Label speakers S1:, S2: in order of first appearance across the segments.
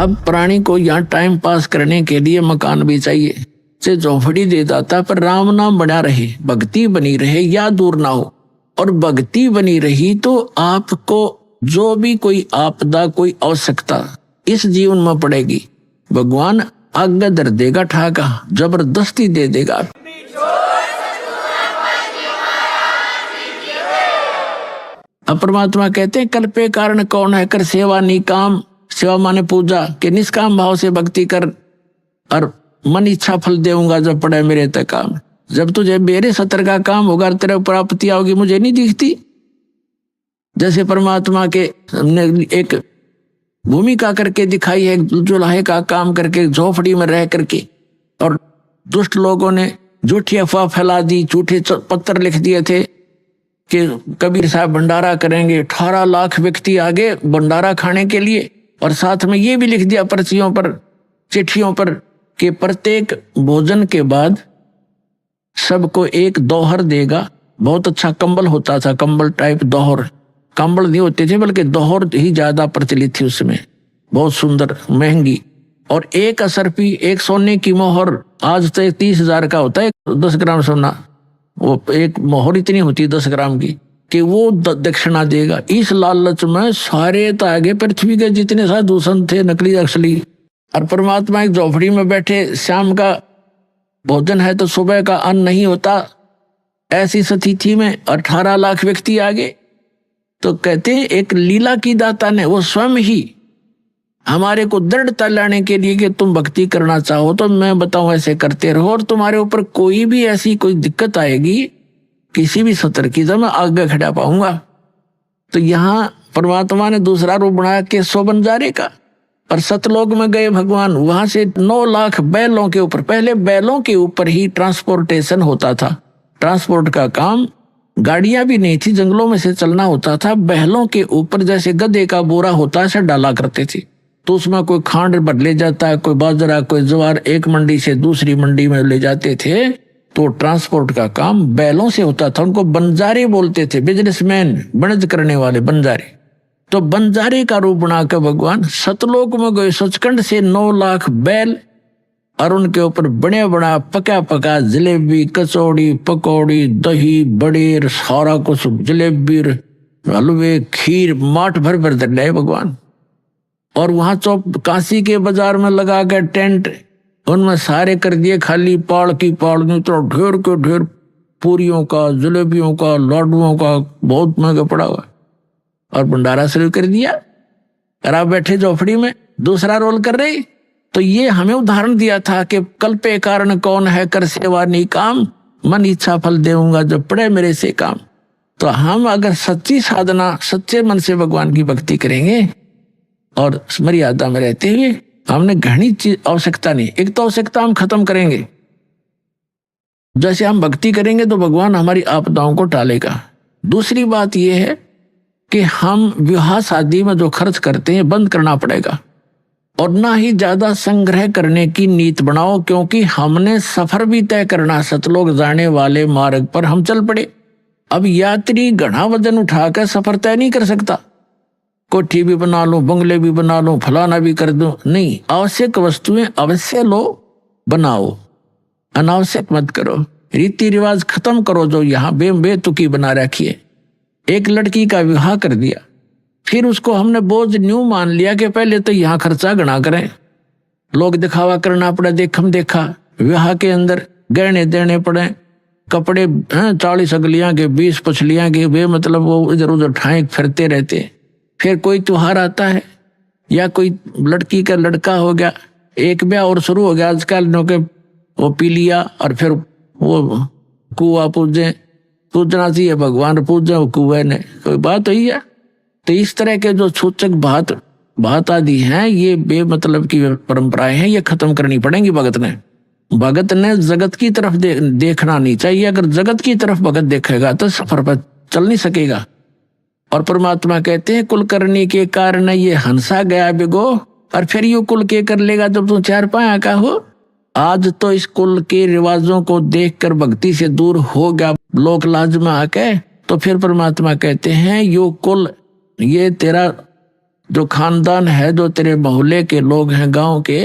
S1: अब प्राणी को यहाँ टाइम पास करने के लिए मकान भी चाहिए, से झोंपड़ी दे देता, पर राम नाम बना रहे, भक्ति बनी रहे या दूर ना हो। और भक्ति बनी रही तो आपको जो भी कोई आपदा, कोई आवश्यकता इस जीवन में पड़ेगी, भगवान आज्ञा दर देगा, ठाका जबरदस्ती दे देगा। अब परमात्मा कहते हैं कल्पे कारण कौन है, कर सेवा निकाम। सेवा माने पूजा, के निष्काम भाव से भक्ति कर और मन इच्छा फल देऊंगा जब पड़े मेरे तक काम। जब तुझे मेरे सतर का काम होगा, तेरे प्राप्ति आओगी मुझे नहीं दिखती। जैसे परमात्मा के हमने एक भूमिका करके दिखाई है, जुलाहे का काम करके झोपड़ी में रह करके, और दुष्ट लोगों ने झूठी अफवाह फैला दी, झूठे पत्र लिख दिए थे कि कबीर साहब भंडारा करेंगे, 18 लाख व्यक्ति आगे भंडारा खाने के लिए, और साथ में ये भी लिख दिया पर्चियों पर, चिट्ठियों पर कि प्रत्येक भोजन के बाद सबको एक दोहर देगा। बहुत अच्छा कंबल होता था, कंबल टाइप दोहर, कंबल नहीं होते थे बल्कि दोहर ही ज्यादा प्रचलित थी उसमें, बहुत सुंदर महंगी। और एक असरफी, एक सोने की मोहर, आज तो 30,000 का होता है 10 ग्राम सोना, वो एक मोहर इतनी होती है 10 ग्राम की, कि वो दक्षिणा देगा। इस लालच में सारे तो आगे पृथ्वी के जितने साधु संत थे, नकली असली, और परमात्मा एक झोपड़ी में बैठे, शाम का भोजन है तो सुबह का अन्न नहीं होता, ऐसी स्थिति में 18 लाख व्यक्ति आगे। तो कहते हैं एक लीला की दाता ने वो स्वयं ही हमारे को दृढ़ता लाने के लिए कि तुम भक्ति करना चाहो तो मैं बताऊं ऐसे करते रहो, और तुम्हारे ऊपर कोई भी ऐसी कोई दिक्कत आएगी किसी भी सतर की तो मैं आगे खड़ा पाऊंगा। तो यहाँ परमात्मा ने दूसरा रूप बनाया केशव बंजारे का, और सतलोक में गए भगवान, वहां से 9 लाख बैलों के ऊपर, पहले बैलों के ऊपर ही ट्रांसपोर्टेशन होता था, ट्रांसपोर्ट का काम, गाड़ियां भी नहीं थी, जंगलों में से चलना होता था, बैलों के ऊपर जैसे गधे का बोरा होता है ऐसे डाला करते थे। तो उसमें कोई खांड भर ले जाता है, कोई बाजरा, कोई ज्वार, एक मंडी से दूसरी मंडी में ले जाते थे। तो ट्रांसपोर्ट का काम बैलों से होता था, उनको बंजारे बोलते थे, बिजनेसमैन, बनज करने वाले बंजारे। तो बंजारे का रूप बनाकर भगवान सतलोक में गए, सचखंड से 9 लाख बैल, और उनके ऊपर बड़े बड़ा पका पका जलेबी, कचौड़ी, पकौड़ी, दही, बड़े, सारा कुछ, जलेबी, हलवे, खीर, माठ भर भर दे लाए भगवान। और वहां चौप काशी के बाजार में लगा के टेंट, उनमें सारे कर दिए खाली, पाड़ की पाड़ नहीं तो ढेर के ढेर पूरियों का, जलेबियों का, लाडुओं का, बहुत महंगा पड़ा हुआ, और भंडारा शुरू कर दिया। और आप बैठे झोपड़ी में दूसरा रोल कर रहे। तो ये हमें उदाहरण दिया था कि कल्पे कारण कौन है, कर सेवा निकाम, मन इच्छा फल देऊंगा जब पड़े मेरे से काम। तो हम अगर सच्ची साधना, सच्चे मन से भगवान की भक्ति करेंगे और मर्यादा में रहते हुए, हमने घनी चीज आवश्यकता नहीं, एक तो आवश्यकता हम खत्म करेंगे, जैसे हम भक्ति करेंगे तो भगवान हमारी आपदाओं को टालेगा। दूसरी बात यह है कि हम विवाह शादी में जो खर्च करते हैं बंद करना पड़ेगा, और ना ही ज्यादा संग्रह करने की नीत बनाओ, क्योंकि हमने सफर भी तय करना, सतलोक जाने वाले मार्ग पर हम चल पड़े। अब यात्री घना वजन उठाकर सफर तय नहीं कर सकता, कोठी भी बना लूं, बंगले भी बना लूं, फलाना भी कर दूं, नहीं, आवश्यक वस्तुएं अवश्य लो, बनाओ, अनावश्यक मत करो, रीति रिवाज खत्म करो जो यहाँ बेतुकी बना रखिए। एक लड़की का विवाह कर दिया, फिर उसको हमने बोझ न्यू मान लिया कि पहले तो यहाँ खर्चा गणा करें, लोग दिखावा करना पड़े, देखम देखा, विवाह के अंदर गहने देने पड़े, कपड़े 40 अगलियां के, 20 पछलियां के, वे मतलब वो इधर उधर ठाए फिरते रहते। फिर कोई त्योहार आता है या कोई लड़की का लड़का हो गया, एक ब्याह और शुरू हो गया आजकल, के वो पी लिया, और फिर वो कुआ पूजना चाहिए, भगवान पूजे वो कुएं ने, कोई बात हुई है। तो इस तरह के जो सूचक बात आदि हैं, ये बेमतलब की परंपराएं हैं, ये खत्म करनी पड़ेंगी। भगत ने जगत की तरफ देखना नहीं चाहिए, अगर जगत की तरफ भगत देखेगा तो सफर पर चल नहीं सकेगा। और परमात्मा कहते हैं कुल करने के कारण ये हंसा गया बिगो, और फिर यू कुल के कर लेगा जब तुम 4 पाया का हो। आज तो इस कुल के रिवाजों को देखकर भक्ति से दूर हो गया लोक लाज में आके, तो फिर परमात्मा कहते हैं यो कुल, ये तेरा जो खानदान है, जो तेरे मोहल्ले के लोग हैं, गांव के,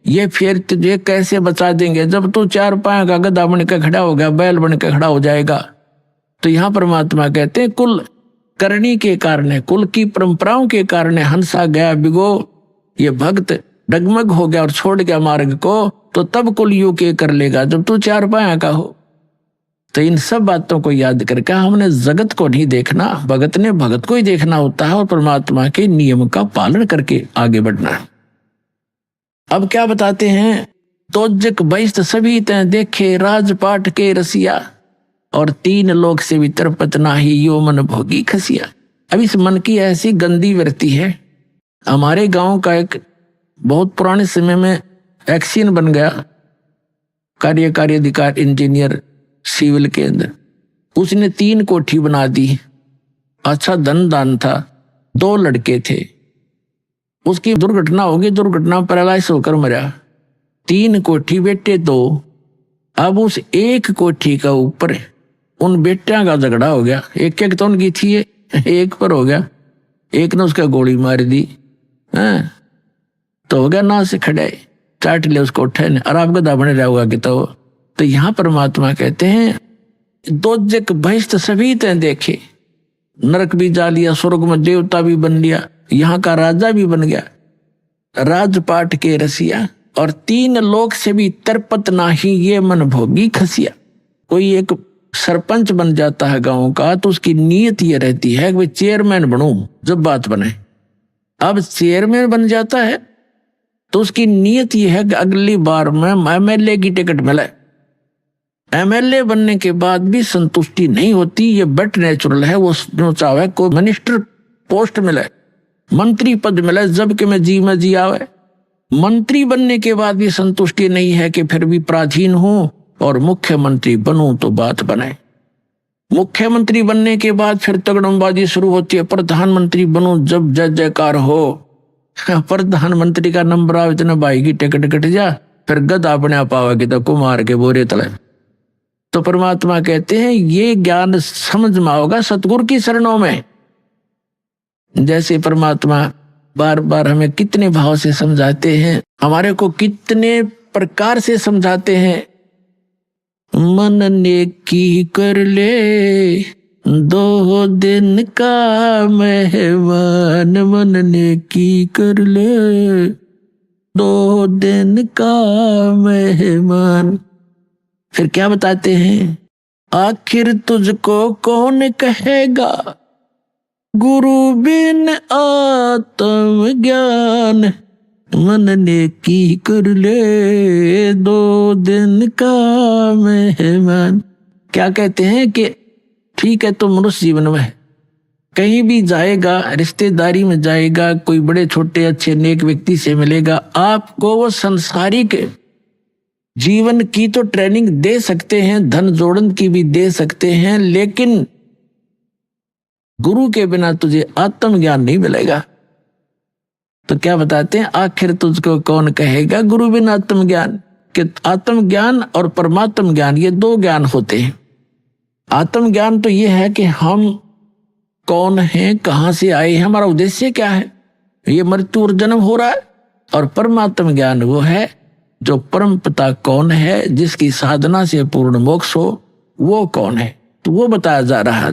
S1: ये फिर तुझे कैसे बचा देंगे जब तू चार पांव का गधा बन के खड़ा हो गया, बैल बन के खड़ा हो जाएगा। तो यहाँ परमात्मा कहते हैं कुल करनी के कारण, कुल की परंपराओं के कारण हंसा गया बिगो, ये भक्त डगमग हो गया और छोड़ गया मार्ग को, तो तब कुल यू के कर लेगा जब तू चार पांव का हो। तो इन सब बातों को याद करके हमने जगत को नहीं देखना, भगत ने भगत को ही देखना होता है और परमात्मा के नियम का पालन करके आगे बढ़ना है। अब क्या बताते हैं, तोजक बैस्त सभी तय देखे राजपाट के रसिया, और तीन लोक से भी तरपत नाही यो मन भोगी खसिया। अब इस मन की ऐसी गंदी वृत्ति है। हमारे गांव का एक बहुत पुराने समय में एक्सीन बन गया, कार्यकारी अधिकारी इंजीनियर सिविल के अंदर, उसने 3 कोठी बना दी। अच्छा धन दान था, 2 लड़के थे, उसकी दुर्घटना होगी, दुर्घटना पैरालाइज होकर मरा। 3 कोठी बेटे 2। अब उस एक कोठी का ऊपर उन बेटियां का झगड़ा हो गया, एक एक तो उनकी थी, एक पर हो गया, एक ने उसका गोली मार दी, तो हो गया ना से खड़े, चाट ले उसको उठे ने, और आप गधा बने रहोगा कि तो यहाँ परमात्मा कहते हैं दोजक बहिष्ठ सभी तय देखे, नरक भी जा लिया, स्वर्ग में देवता भी बन लिया, यहाँ का राजा भी बन गया, राजपाट के रसिया, और 3 लोक से भी तरपत नाही ये मन भोगी खसिया। कोई एक सरपंच बन जाता है गांव का, तो उसकी नीयत ये रहती है कि चेयरमैन बनूं जब बात बने। अब चेयरमैन बन जाता है तो उसकी नीयत ये है कि अगली बार में एमएलए की टिकट मिले। एमएलए बनने के बाद भी संतुष्टि नहीं होती, ये बट नेचुरल है, वो जो चाहे को मिनिस्टर पोस्ट मिले, मंत्री पद मिले, जबकि मैं जी आवे। मंत्री बनने के बाद भी संतुष्टि नहीं है कि फिर भी प्राचीन हूं और मुख्यमंत्री बनूं तो बात बने। मुख्यमंत्री बनने के बाद फिर तगड़मबाजी शुरू होती है, प्रधानमंत्री बनूं जब जय जयकार हो। प्रधानमंत्री का नंबर आओ, इतने भाई की टिकट कट जा, फिर गद अपने आप आवेगी तो कुमार के बोरे तले। तो परमात्मा कहते हैं ये ज्ञान समझ में होगा सतगुरु की शरणों में। जैसे परमात्मा बार बार हमें कितने भाव से समझाते हैं, हमारे को कितने प्रकार से समझाते हैं। मन ने की कर ले 2 दिन का मेहमान, मन ने की कर ले 2 दिन का मेहमान। फिर क्या बताते हैं, आखिर तुझको कौन कहेगा गुरु बिन आत्म ज्ञान, मन ने की कर ले 2 दिन का मेहमान। क्या कहते हैं कि ठीक है तो मनुष्य जीवन में कहीं भी जाएगा, रिश्तेदारी में जाएगा, कोई बड़े छोटे अच्छे नेक व्यक्ति से मिलेगा, आपको वो संसारिक जीवन की तो ट्रेनिंग दे सकते हैं, धन जोड़न की भी दे सकते हैं, लेकिन गुरु के बिना तुझे आत्मज्ञान नहीं मिलेगा। तो क्या बताते हैं, आखिर तुझको कौन कहेगा गुरु बिना आत्मज्ञान। कि आत्मज्ञान और परमात्म ज्ञान ये 2 ज्ञान होते हैं। आत्मज्ञान तो ये है कि हम कौन हैं, कहां से आए हैं, हमारा उद्देश्य क्या है, ये मृत्यु और जन्म हो रहा है। और परमात्म ज्ञान वो है जो परम पिता कौन है, जिसकी साधना से पूर्ण मोक्ष हो, वो कौन है, तो वो बताया जा रहा है।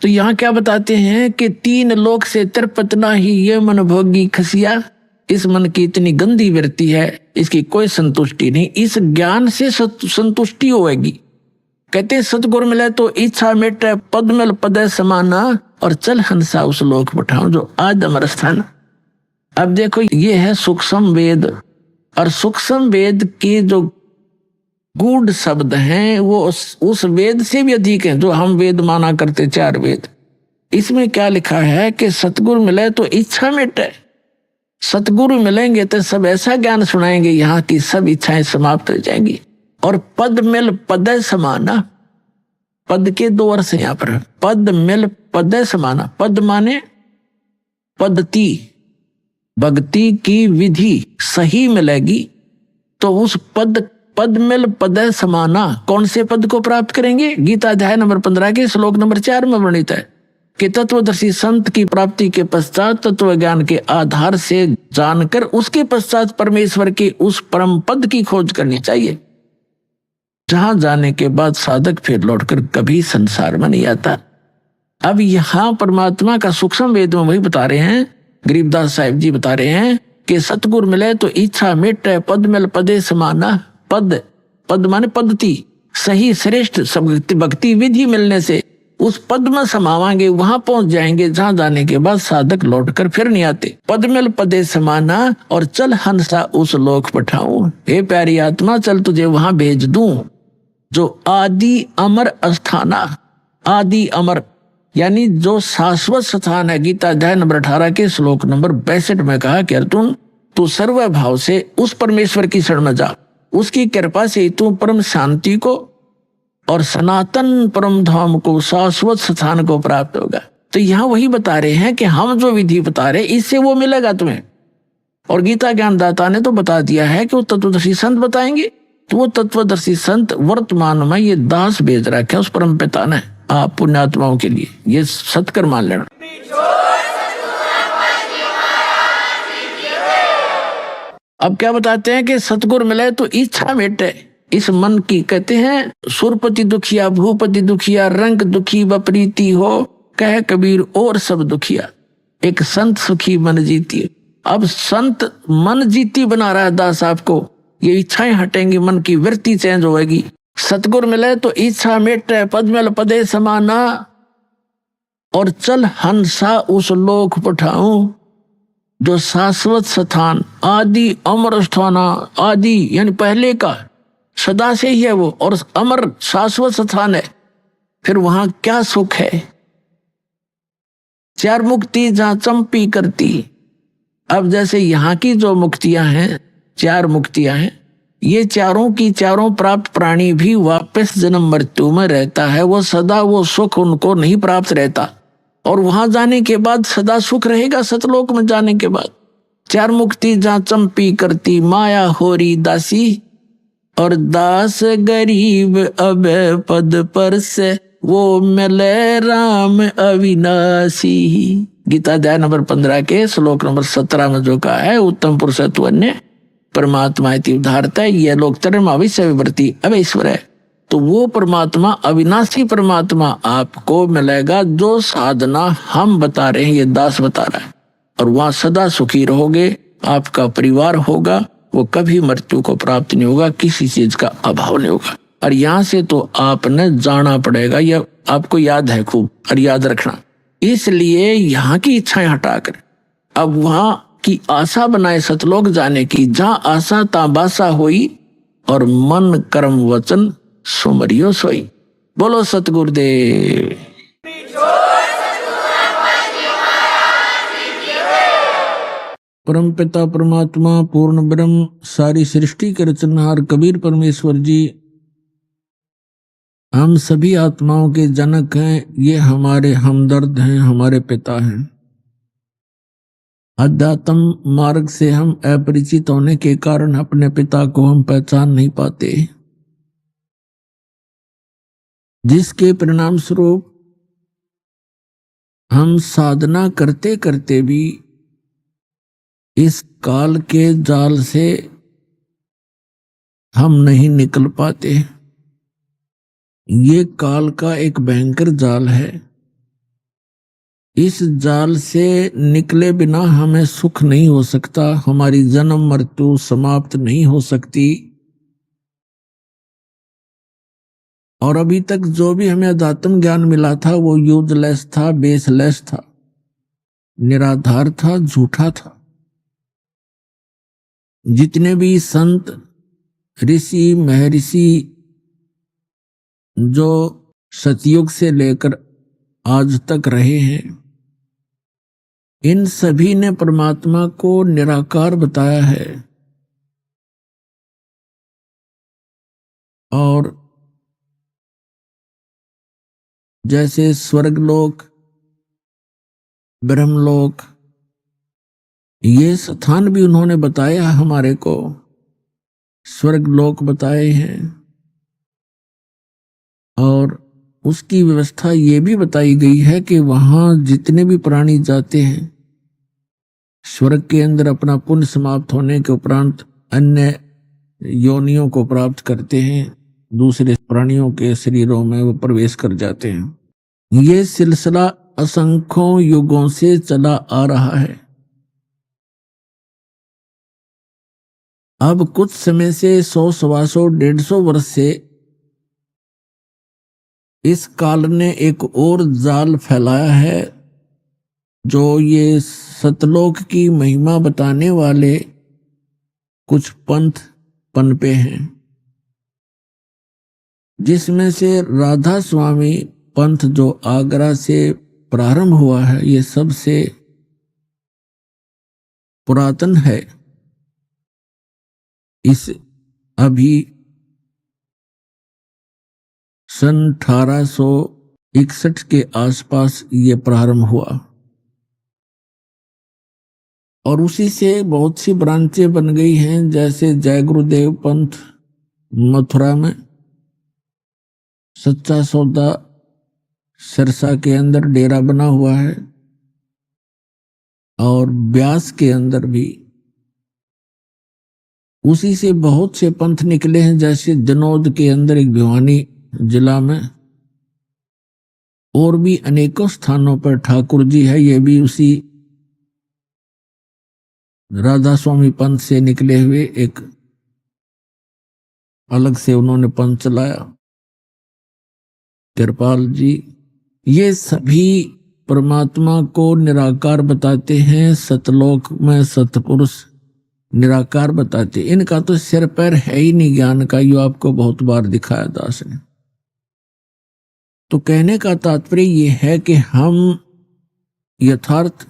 S1: तो यहाँ क्या बताते हैं कि 3 लोक से तरपत नाही ये मन भोगी खसिया। इस मन की इतनी गंदी वृत्ति है, इसकी कोई संतुष्टि नहीं, इस ज्ञान से संतुष्टि होगी। कहते हैं सतगुरु मिले तो इच्छा मिटे, पद मिल पदे समाना, और चल हंसा उस लोक पठाऊं जो आज अमर स्थान। अब देखो ये है सूक्ष्म वेद, और सूक्ष्म वेद के जो गूढ़ शब्द हैं वो उस वेद से भी अधिक हैं जो हम वेद माना करते 4 वेद। इसमें क्या लिखा है कि सतगुरु मिले तो इच्छा मिटे। सतगुरु मिलेंगे तो सब ऐसा ज्ञान सुनाएंगे यहाँ की सब इच्छाएं समाप्त हो जाएंगी। और पद मिल पदे समाना, पद के 2 अर्थ हैं यहाँ पर, पद मिल पदे समाना। पद माने पद्धति, भक्ति की विधि सही मिलेगी तो उस पद मिल पदे समाना, कौन से पद को प्राप्त करेंगे, गीता अध्याय नंबर 15 के श्लोक नंबर 4 में वर्णित है। कि तत्वदर्शी संत की प्राप्ति के पश्चात तत्व ज्ञान के आधार से जानकर उसके पश्चात परमेश्वर के उस परम पद की खोज करनी चाहिए, जहां जाने के बाद साधक फिर लौटकर कभी संसार में नहीं आता। अब यहां परमात्मा का सूक्ष्म वेद में वही बता रहे हैं, गरीबदास साहिब जी बता रहे हैं कि सतगुरु मिले तो इच्छा मिटे, पद मिल पदे समाना। पद, पद माने पद्धति, सही श्रेष्ठ भक्ति विधि मिलने से उस पद में समावांगे, वहां पहुंच जाएंगे जहां जाने के बाद साधक लौटकर फिर नहीं आते। पद मिल पदे समाना और चल हंसा उस लोक पठाऊं। हे प्यारी आत्मा, चल तुझे वहां भेज दूं जो आदि अमर अस्थाना, आदि अमर यानी जो शाश्वत स्थान है। गीता अध्याय नंबर 18 के श्लोक नंबर 62 में कहा कि अर्जुन, तू सर्व भाव से उस परमेश्वर की शरण में जा, उसकी कृपा से तू परम शांति को और सनातन परम धाम को, शाश्वत स्थान को प्राप्त होगा। तो यहाँ वही बता रहे हैं कि हम जो विधि बता रहे इससे वो मिलेगा तुम्हें। और गीता ज्ञानदाता ने तो बता दिया है कि वो तत्वदर्शी संत बताएंगे। तो वो तत्वदर्शी संत वर्तमान में ये दास भेज रखा है उस परम पिता ने आप पुण्यात्माओं के लिए। ये सत्कर मान लेना। अब क्या बताते हैं कि सतगुरु मिले तो इच्छा मिटे इस मन की। कहते हैं सुरपति दुखिया, भूपति दुखिया, रंग दुखी बपरीती हो, कह कबीर और सब दुखिया, एक संत सुखी मन जीती। अब संत मन जीती बना रहा है दास आपको। ये इच्छाएं हटेंगी, मन की वृत्ति चेंज होगी। सतगुरु मिले तो इच्छा मिटे, पद मिल पदे समाना और चल हंसा उस लोक पठाऊं जो शाश्वत स्थान, आदि अमर स्थाना। आदि यानी पहले का, सदा से ही है वो, और अमर शाश्वत स्थान है। फिर वहां क्या सुख है? चार मुक्ति जहां चंपी करती। अब जैसे यहाँ की जो मुक्तियां हैं, चार मुक्तियां हैं, ये चारों की चारों प्राप्त प्राणी भी वापस जन्म मृत्यु में रहता है। वो सदा वो सुख उनको नहीं प्राप्त रहता, और वहां जाने के बाद सदा सुख रहेगा सतलोक में जाने के बाद। चार मुक्ति जहां चंपी करती, माया होरी दासी और दास गरीब अब पद पर से वो मिले राम अविनाशी। गीता अध्याय नंबर 15 के श्लोक नंबर 17 में जो कहा है, उत्तम पुरुष तु अन्य परमात्मा इति उदाहरता, ये लोग तरमाविश्य विवर्ती अवैश्वर है। तो वो परमात्मा, अविनाशी परमात्मा आपको मिलेगा जो साधना हम बता रहे हैं, ये दास बता रहा है। और वहां सदा सुखी रहोगे, आपका परिवार होगा, वो कभी मृत्यु को प्राप्त नहीं होगा, किसी चीज का अभाव नहीं होगा। और यहाँ से तो आपने जाना पड़ेगा, यह आपको याद है खूब, और याद रखना। इसलिए यहाँ की इच्छाएं हटाकर अब वहां की आशा बनाए सतलोक जाने की, जहां आशा ताबासा हुई और मन कर्म वचन सुमरियो सोई। बोलो सतगुरुदेव। परम पिता परमात्मा पूर्ण ब्रह्म सारी सृष्टि के रचनहार कबीर परमेश्वर जी हम सभी आत्माओं के जनक हैं। ये हमारे हमदर्द हैं, हमारे पिता हैं। अध्यात्म मार्ग से हम अपरिचित होने के कारण अपने पिता को हम पहचान नहीं पाते, जिसके परिणाम स्वरूप हम साधना करते करते भी इस काल के जाल से हम नहीं निकल पाते। ये काल का एक भयंकर जाल है। इस जाल से निकले बिना हमें सुख नहीं हो सकता, हमारी जन्म मृत्यु समाप्त नहीं हो सकती। और अभी तक जो भी हमें अध्यात्म ज्ञान मिला था वो यूजलेस था, बेसलेस था, निराधार था, झूठा था। जितने भी संत ऋषि महर्षि जो सतयुग से लेकर आज तक रहे हैं, इन सभी ने परमात्मा को निराकार बताया है। और जैसे स्वर्गलोक, ब्रह्मलोक, ये स्थान भी उन्होंने बताया हमारे को। स्वर्गलोक बताए हैं और उसकी व्यवस्था ये भी बताई गई है कि वहां जितने भी प्राणी जाते हैं स्वर्ग के अंदर अपना पुण्य समाप्त होने के उपरांत अन्य योनियों को प्राप्त करते हैं, दूसरे प्राणियों के शरीरों में वो प्रवेश कर जाते हैं। ये सिलसिला असंख्यों युगों से चला आ रहा है। अब कुछ समय से 100, 125, 150 वर्ष से इस काल ने एक और जाल फैलाया है, जो ये सतलोक की महिमा बताने वाले कुछ पंथ पनपे हैं, जिसमें से राधा स्वामी पंथ जो आगरा से प्रारंभ हुआ है, ये सबसे पुरातन है। इस अभी सन 1861 के आसपास ये प्रारंभ हुआ और उसी से बहुत सी ब्रांचें बन गई हैं, जैसे जय गुरुदेव पंथ मथुरा में, सच्चा सौदा सिरसा के अंदर डेरा बना हुआ है और ब्यास के अंदर भी उसी से बहुत से पंथ निकले हैं, जैसे जनौद के अंदर एक भिवानी जिला में, और भी अनेकों स्थानों पर ठाकुर जी है, ये भी उसी राधा स्वामी पंथ से निकले हुए एक अलग से उन्होंने पंथ चलाया, कृपाल जी। ये सभी परमात्मा को निराकार बताते हैं, सतलोक में सतपुरुष निराकार बताते। इनका तो सिर पैर है ही नहीं ज्ञान का, यो आपको बहुत बार दिखाया दास ने। तो कहने का तात्पर्य ये है कि हम यथार्थ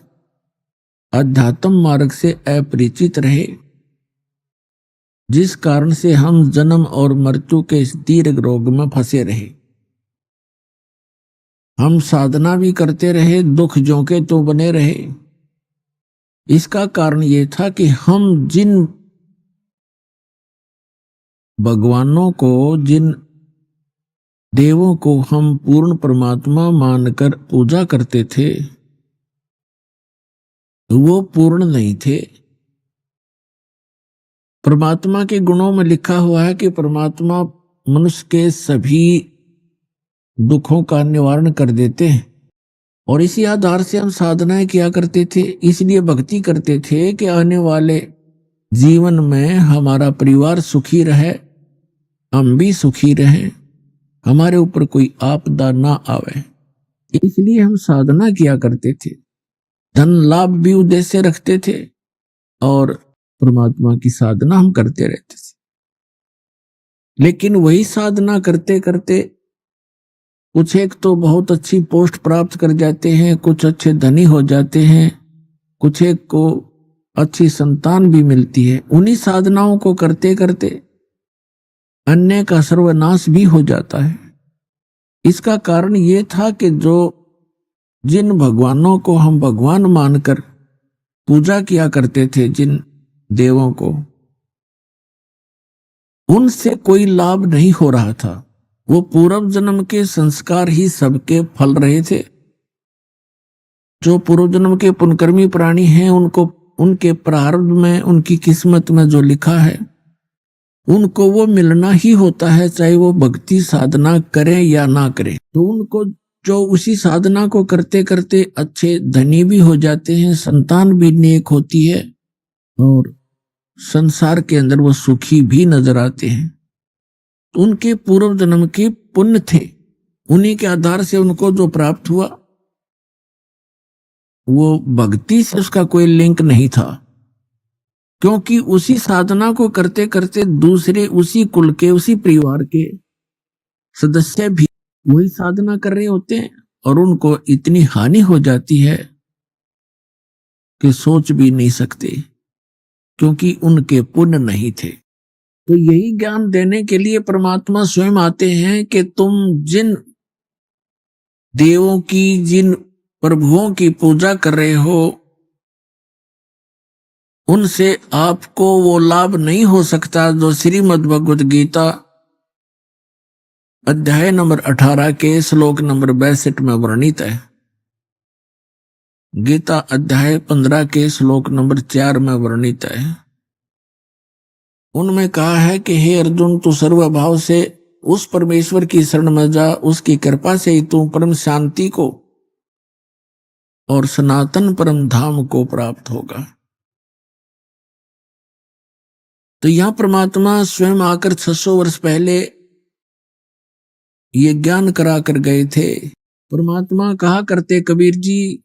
S1: अध्यात्म मार्ग से अपरिचित रहे, जिस कारण से हम जन्म और मृत्यु के इस दीर्घ रोग में फंसे रहे। हम साधना भी करते रहे, दुख जोके तो बने रहे। इसका कारण ये था कि हम जिन भगवानों को, जिन देवों को हम पूर्ण परमात्मा मानकर पूजा करते थे, वो पूर्ण नहीं थे। परमात्मा के गुणों में लिखा हुआ है कि परमात्मा मनुष्य के सभी दुखों का निवारण कर देते हैं, और इसी आधार से हम साधनाएं किया करते थे, इसलिए भक्ति करते थे कि आने वाले जीवन में हमारा परिवार सुखी रहे, हम भी सुखी रहें, हमारे ऊपर कोई आपदा ना आवे। इसलिए हम साधना किया करते थे, धन लाभ भी उद्देश्य रखते थे और परमात्मा की साधना हम करते रहते थे। लेकिन वही साधना करते करते कुछ एक तो बहुत अच्छी पोस्ट प्राप्त कर जाते हैं, कुछ अच्छे धनी हो जाते हैं, कुछ एक को अच्छी संतान भी मिलती है। उन्हीं साधनाओं को करते करते अन्य का सर्वनाश भी हो जाता है। इसका कारण ये था कि जो जिन भगवानों को हम भगवान मानकर पूजा किया करते थे, जिन देवों को, उनसे कोई लाभ नहीं हो रहा था। वो पूर्व जन्म के संस्कार ही सबके फल रहे थे। जो पूर्व जन्म के पुण्यकर्मी प्राणी हैं, उनको उनके प्रारब्ध में, उनकी किस्मत में जो लिखा है, उनको वो मिलना ही होता है, चाहे वो भक्ति साधना करें या ना करें। तो उनको जो उसी साधना को करते करते अच्छे धनी भी हो जाते हैं, संतान भी नेक होती है और संसार के अंदर वो सुखी भी नजर आते हैं। तो उनके पूर्व जन्म के पुण्य थे, उन्हीं के आधार से उनको जो प्राप्त हुआ, वो भक्ति से उसका कोई लिंक नहीं था, क्योंकि उसी साधना को करते करते दूसरे उसी कुल के, उसी परिवार के सदस्य भी वही साधना कर रहे होते हैं और उनको इतनी हानि हो जाती है कि सोच भी नहीं सकते, क्योंकि उनके पुण्य नहीं थे। तो यही ज्ञान देने के लिए परमात्मा स्वयं आते हैं कि तुम जिन देवों की, जिन प्रभुओं की पूजा कर रहे हो, उनसे आपको वो लाभ नहीं हो सकता जो श्रीमद् भगवद गीता अध्याय नंबर 18 के श्लोक नंबर 62 में वर्णित है। गीता अध्याय 15 के श्लोक नंबर 4 में वर्णित है। उनमें कहा है कि हे अर्जुन, तू सर्वभाव से उस परमेश्वर की शरण में जा, उसकी कृपा से ही तू परम शांति को और सनातन परम धाम को प्राप्त होगा। तो यहां परमात्मा स्वयं आकर 600 वर्ष पहले ये ज्ञान करा कर गए थे। परमात्मा कहा करते कबीर जी,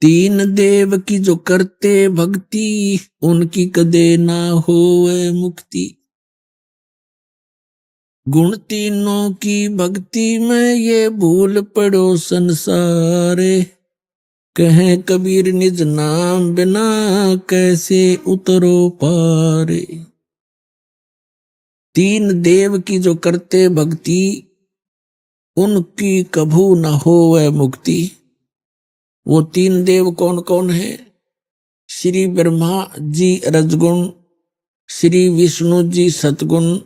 S1: तीन देव की जो करते भक्ति, उनकी कदे ना होवे मुक्ति। गुण तीनों की भक्ति में ये भूल पड़ो संसारे, कहें कबीर निज नाम बिना कैसे उतरो पारे। तीन देव की जो करते भक्ति, उनकी कभू न होवे मुक्ति। वो तीन देव कौन कौन है? श्री ब्रह्मा जी रजगुण, श्री विष्णु जी सतगुण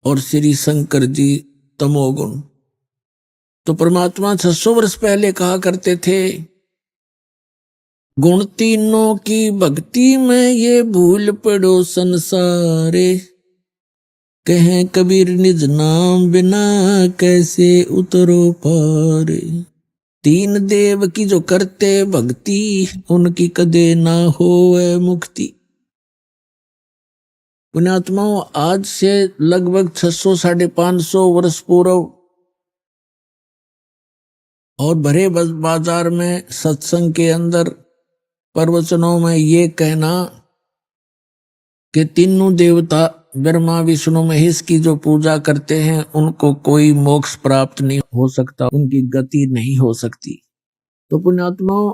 S1: और श्री शंकर जी तमोगुण। तो परमात्मा 600 वर्ष पहले कहा करते थे, गुण तीनों की भक्ति में ये भूल पड़ो संसारे, कहें कबीर निज नाम बिना कैसे उतरो पारे। तीन देव की जो करते भक्ति, उनकी कदे ना होवे मुक्ति। पुण्यात्माओं, आज से लगभग 600-550 वर्ष पूर्व और भरे बाजार में सत्संग के अंदर प्रवचनों में ये कहना कि तीनों देवता ब्रह्मा विष्णु महेश की जो पूजा करते हैं, उनको कोई मोक्ष प्राप्त नहीं हो सकता, उनकी गति नहीं हो सकती। तो पुण्यात्माओं,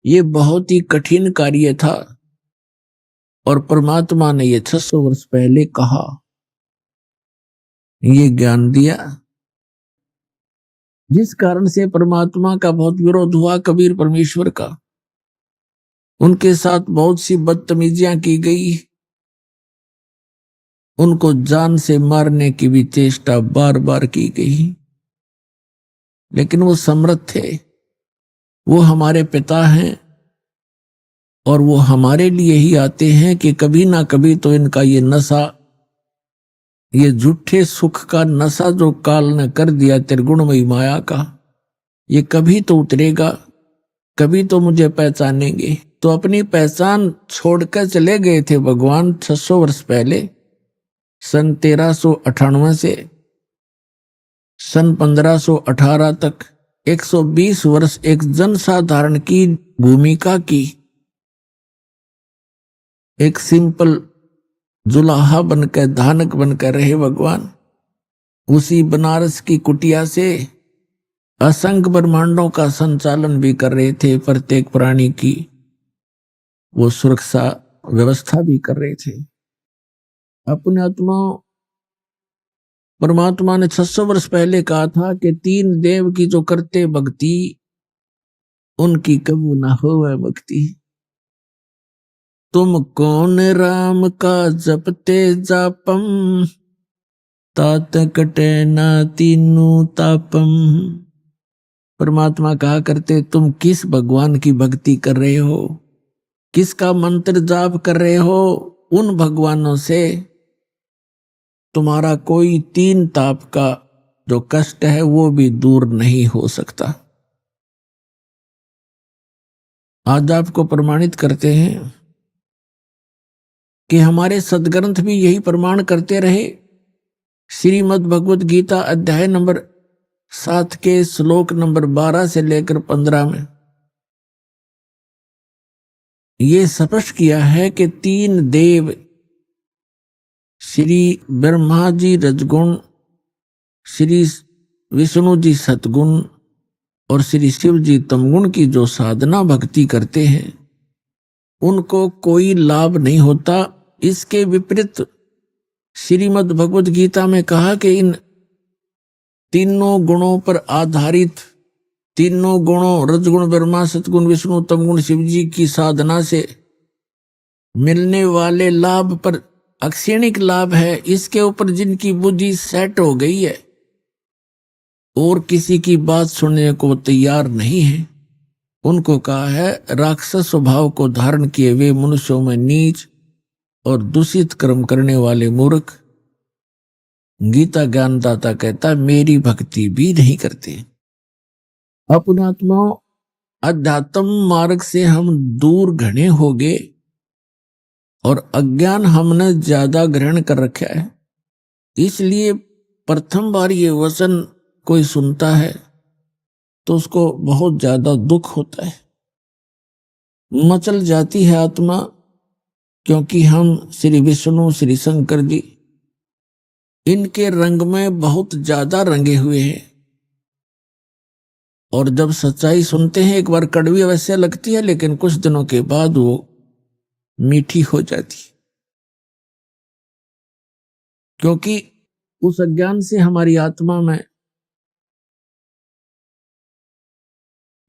S1: ये बहुत ही कठिन कार्य था और परमात्मा ने ये 600 वर्ष पहले कहा, ये ज्ञान दिया, जिस कारण से परमात्मा का बहुत विरोध हुआ कबीर परमेश्वर का। उनके साथ बहुत सी बदतमीजियां की गई, उनको जान से मारने की भी चेष्टा बार बार की गई, लेकिन वो समर्थ थे। वो हमारे पिता हैं और वो हमारे लिए ही आते हैं कि कभी ना कभी तो इनका ये नशा, ये झूठे सुख का नशा जो काल ने कर दिया त्रिगुणमयी माया का, ये कभी तो उतरेगा, कभी तो मुझे पहचानेंगे। तो अपनी पहचान छोड़कर चले गए थे भगवान 600 वर्ष पहले। सन 1398 से सन 1518 तक 120 वर्ष एक जनसाधारण की भूमिका की, एक सिंपल जुलाहा बनकर, धानक बनकर रहे भगवान। उसी बनारस की कुटिया से असंख्य ब्रह्मांडों का संचालन भी कर रहे थे, प्रत्येक प्राणी की वो सुरक्षा व्यवस्था भी कर रहे थे। अपने आत्मा परमात्मा ने 600 वर्ष पहले कहा था कि तीन देव की जो करते भक्ति, उनकी कबू ना होवे मुक्ति। तुम कौन राम का जपते जापम, तात कटे ना तीनू तापम। परमात्मा कहा करते, तुम किस भगवान की भक्ति कर रहे हो, किसका मंत्र जाप कर रहे हो, उन भगवानों से तुम्हारा कोई तीन ताप का जो कष्ट है वो भी दूर नहीं हो सकता। आज आपको प्रमाणित करते हैं कि हमारे सदग्रंथ भी यही प्रमाण करते रहे। श्रीमद् भगवत गीता अध्याय नंबर 7 के श्लोक नंबर 12 से लेकर 15 में ये स्पष्ट किया है कि तीन देव, श्री ब्रह्मा जी रजगुण, श्री विष्णु जी सतगुण और श्री शिव जी तमगुण की जो साधना भक्ति करते हैं, उनको कोई लाभ नहीं होता। इसके विपरीत श्रीमद् भगवत गीता में कहा कि इन तीनों गुणों पर आधारित, तीनों गुणों रजगुण ब्रह्मा सतगुण विष्णु तमगुण शिव जी की साधना से मिलने वाले लाभ पर अक्षणिक लाभ है, इसके ऊपर जिनकी बुद्धि सेट हो गई है और किसी की बात सुनने को तैयार नहीं है, उनको कहा है राक्षस स्वभाव को धारण किए हुए मनुष्यों में नीच और दूषित कर्म करने वाले मूर्ख। गीता ज्ञानदाता कहता है मेरी भक्ति भी नहीं करते। अपने आत्माओं, अध्यात्म मार्ग से हम दूर घने हो गए और अज्ञान हमने ज्यादा ग्रहण कर रखा है। इसलिए प्रथम बार ये वचन कोई सुनता है तो उसको बहुत ज्यादा दुख होता है, मचल जाती है आत्मा, क्योंकि हम श्री विष्णु श्री शंकर जी इनके रंग में बहुत ज्यादा रंगे हुए हैं। और जब सच्चाई सुनते हैं, एक बार कड़वी अवश्य लगती है, लेकिन कुछ दिनों के बाद वो मीठी हो जाती, क्योंकि उस अज्ञान से हमारी आत्मा में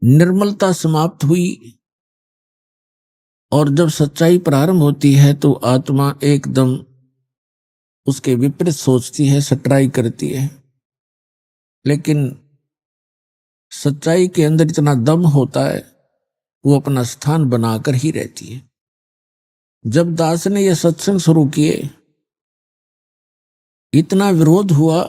S1: निर्मलता समाप्त हुई। और जब सच्चाई प्रारंभ होती है तो आत्मा एकदम उसके विपरीत सोचती है, सट्राई करती है। लेकिन सच्चाई के अंदर इतना दम होता है, वो अपना स्थान बनाकर ही रहती है। जब दास ने यह सत्संग शुरू किए, इतना विरोध हुआ।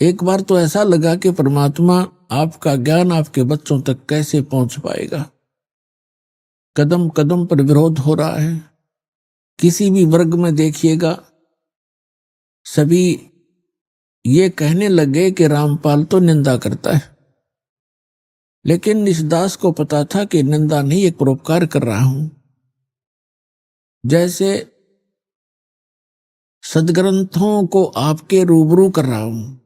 S1: एक बार तो ऐसा लगा कि परमात्मा आपका ज्ञान आपके बच्चों तक कैसे पहुंच पाएगा। कदम कदम पर विरोध हो रहा है। किसी भी वर्ग में देखिएगा, सभी ये कहने लगे कि रामपाल तो निंदा करता है। लेकिन इस दास को पता था कि निंदा नहीं, एक परोपकार कर रहा हूं। जैसे सदग्रंथों को आपके रूबरू कर रहा हूं,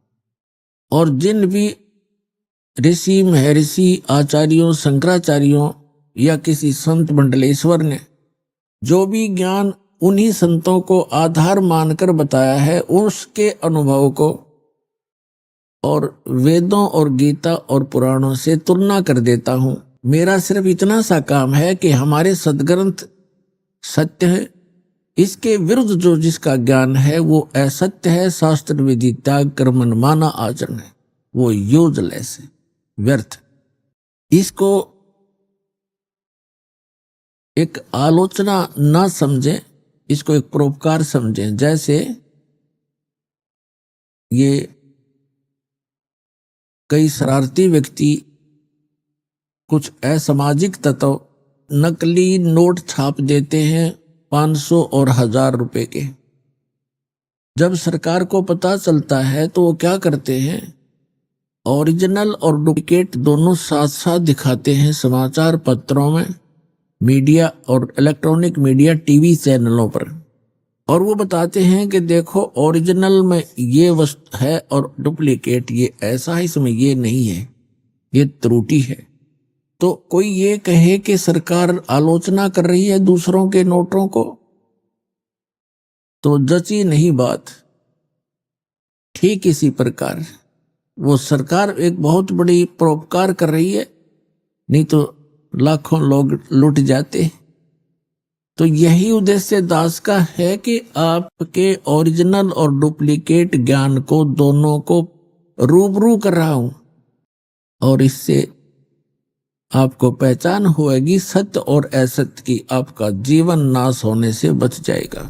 S1: और जिन भी ऋषि महर्षि आचार्यों शंकराचार्यों या किसी संत मंडलेश्वर ने जो भी ज्ञान उन्हीं संतों को आधार मानकर बताया है, उसके अनुभव को और वेदों और गीता और पुराणों से तुलना कर देता हूं। मेरा सिर्फ इतना सा काम है कि हमारे सदग्रंथ सत्य है, इसके विरुद्ध जो जिसका ज्ञान है वो असत्य है, शास्त्र विधि त्याग कर मनमाना आचरण है, वो यूजलेस है, व्यर्थ। इसको एक आलोचना ना समझें, इसको एक परोपकार समझें। जैसे ये कई शरारती व्यक्ति, कुछ असामाजिक तत्व नकली नोट छाप देते हैं 500 और 1000 रुपए के। जब सरकार को पता चलता है तो वो क्या करते हैं, ओरिजिनल और डुप्लीकेट दोनों साथ साथ दिखाते हैं समाचार पत्रों में, मीडिया और इलेक्ट्रॉनिक मीडिया टीवी चैनलों पर। और वो बताते हैं कि देखो ओरिजिनल में ये वस्तु है और डुप्लीकेट ये ऐसा है, इसमें ये नहीं है, ये त्रुटि है। तो कोई ये कहे कि सरकार आलोचना कर रही है दूसरों के नोटों को, तो जची नहीं बात। ठीक इसी प्रकार वो सरकार एक बहुत बड़ी परोपकार कर रही है, नहीं तो लाखों लोग लुट जाते। तो यही उद्देश्य दास का है कि आपके ओरिजिनल और डुप्लीकेट ज्ञान को दोनों को रूबरू कर रहा हूं, और इससे आपको पहचान होगी सत्य और असत्य की, आपका जीवन नाश होने से बच जाएगा।